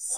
On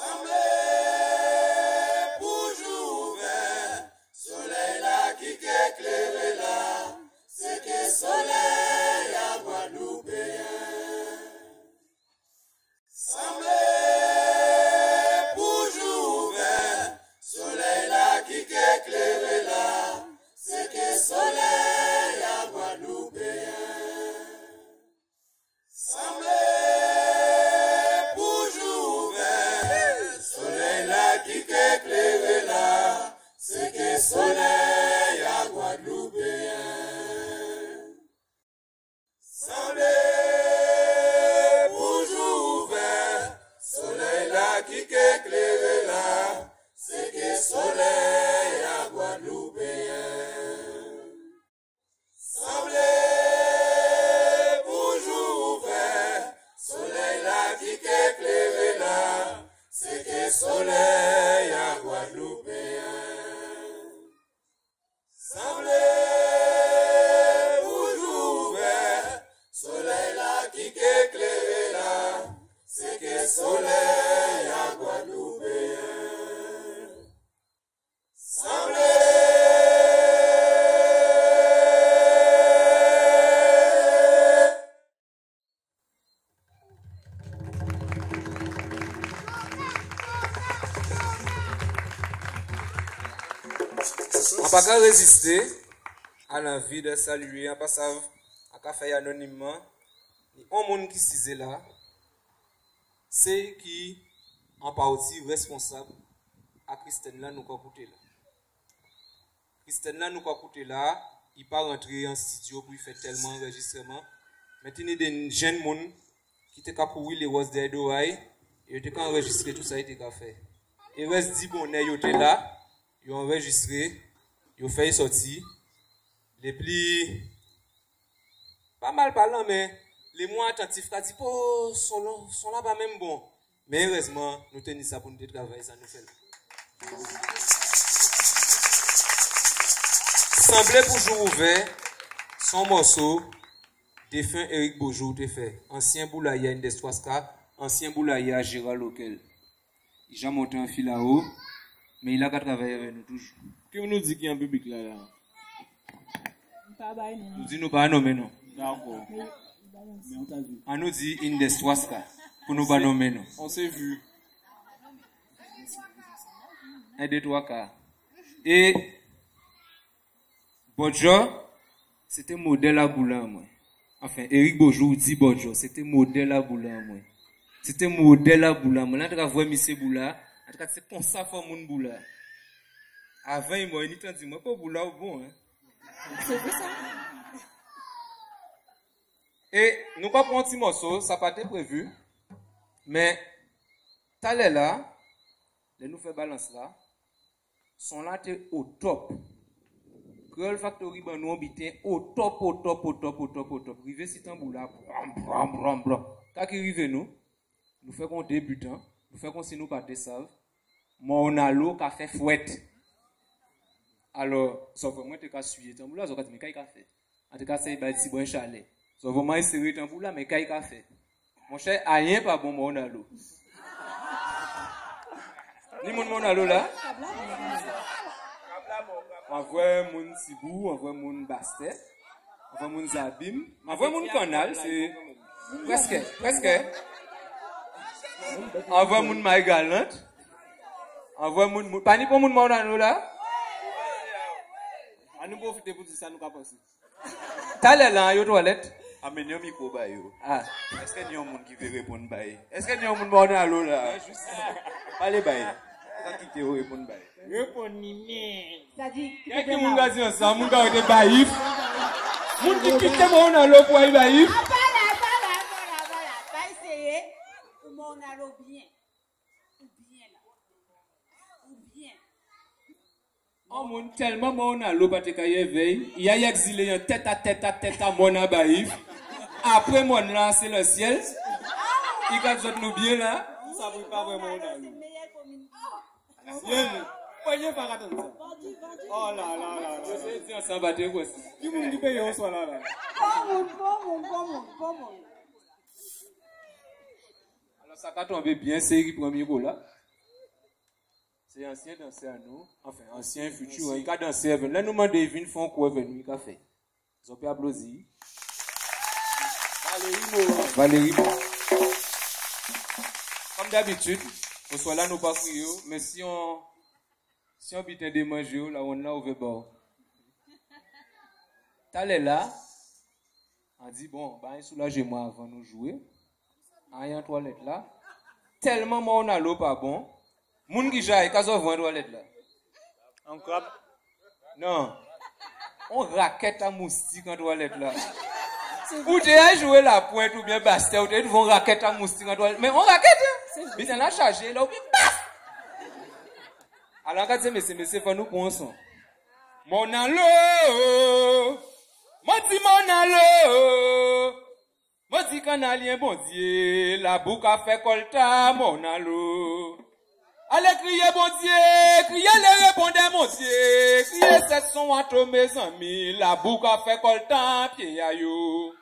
ne peut pas résister à l'envie de saluer, on ne peut pas faire anonymement. Un monde qui s'est là, c'est qui en partie responsable à Christine là nous quoi coûter là. Christine là nous quoi coûter là, il pas rentrer en studio pour faire tellement enregistrement. Mais il y a des jeunes monde qui étaient pour les roses des oreilles et ils ont enregistré tout ça, ils ont fait. Et reste 10 bonnets, ils étaient là, ils ont enregistré, ils ont fait sortir. Les plis, pas mal parlant, mais les moins attentifs, ils dit, oh, sont là pas même bon. Mais heureusement, nous tenons ça pour nous travailler, ça nous fait. Semblait pour jour ouvert, son morceau, défunt Eric Bourgeois, te fait. Ancien boulaïa Indestwaska, ancien boulaïa Gérald Loquel. Il a monté un fil là-haut, mais il a qu'à travailler avec nous toujours. Qui nous dit qu'il y a un public là? Nous dit nous pas nommer non. D'accord. On nous dit Indestwaska, pour nous pas nommer non. On s'est vu. 1, 2, 3, 4. Et Bojo, c'était modèle à Boulan, moi. Enfin, Eric Bourgeois dit Bojo, c'était modèle à Boulan, moi. C'était modèle à Boulan. Moi, là, tu as vu M. Boula. En tout cas, c'est comme ça pour mon Boula. Avant, il m'a dit, moi, pas Boula ou bon, hein. C'est ça. Et nous pas prendre un petit morceau, ça n'a pas été prévu. Mais, t'allais là, les nous fait balance là, sont là, t'es au top. Creole Factory, ben, nous habitons au top. Rivé si tambour là, bram. Quand il rive nous faisons qu'on débutant, nous faisons qu'on si nous pas de savent, mon alo qu'a fait fouette. Alors, sauf que moi, tu as suivi tambour là, mais qu'est-ce qu'il a fait? En tout cas, c'est un petit bon chalet. Sauf que moi, c'est tambour là, mais qu'est-ce qu'il a fait? Mon cher, rien pas bon mon alo. Ni mon alo là? On voit mon Sibou, on voit mon Bastet, on voit mon Zabim, on voit mon Canal, c'est presque. On voit mon My Galant, on voit mon. Pas ni pour mon Maunano là? On nous profite pour dire ça, nous capons. T'as l'air là, yo toilette? Amenez un micro, bah yo. Ah. Est-ce qu'il y a un monde qui veut répondre, bah? Est-ce qu'il y a un monde Maunano là? Allez, bah. Quand tu te répondre, bah. Répondre, mais. Ça dit. Qu'est-ce que mon gars dit ensemble? Mon gars est baïf. Mon qui quitte mon alo pour aller baïf. Voilà. Pas essayer. Mon alo bien. Ou bien. Oh mon tellement mon alo pas te cailler veille. Il y a exilé un tête à tête à mon abaïf. Après mon là c'est le ciel. Il va nous bien là. Ça vous pas vraiment mon alo. Vendez. Oh là. C'est un sabaté quoi. Qui vous dit payer au soir là? Bon. Alors ça va tomber bien, c'est le premier goal là. C'est ancien danseur à nous. Enfin, ancien, futur. Il a dansé. Là, nous demandons Devine font quoi venu, il a fait. Ils ont pu applaudir. Valérie. Comme d'habitude, on soit là, nous pas crier, mais si on bitin de manger, là, on a ouvert bord. T'as là, on dit, bon, bah, soulagez-moi avant de nous jouer. Il y a une toilette là. Tellement on a l'eau pas bon. Moun qui jaille, qu'à une toilette là. Un crabe? Non. On raquette à moustique en toilette là. Ou tu as joué la pointe ou bien basket, ou tu as une raquette à moustique en toilette. Mais on raquette, mais ça l'a chargé là, ou bien paf! Alors, quand c'est monsieur, faut nous prendre son. Mon allo! Mon allo! Mon dit canalien, bon Dieu, la boucle a fait colta, mon allo. Allez crier, bon Dieu, criez les répondez, mon Dieu, criez cette son entre mes amis, la boucle a fait colta, pied à yo.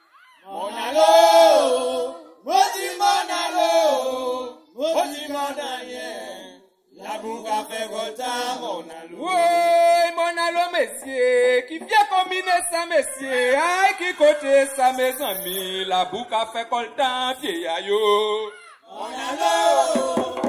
Mon allo, mon alien, la boucle a fait colta, mon allo. Oui, mon allo, messieurs, qui vient combiner ça, messieurs, aïe, qui côté ça, mes amis, la boucle a fait colta, pied à yo. Mon allo,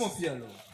confiant.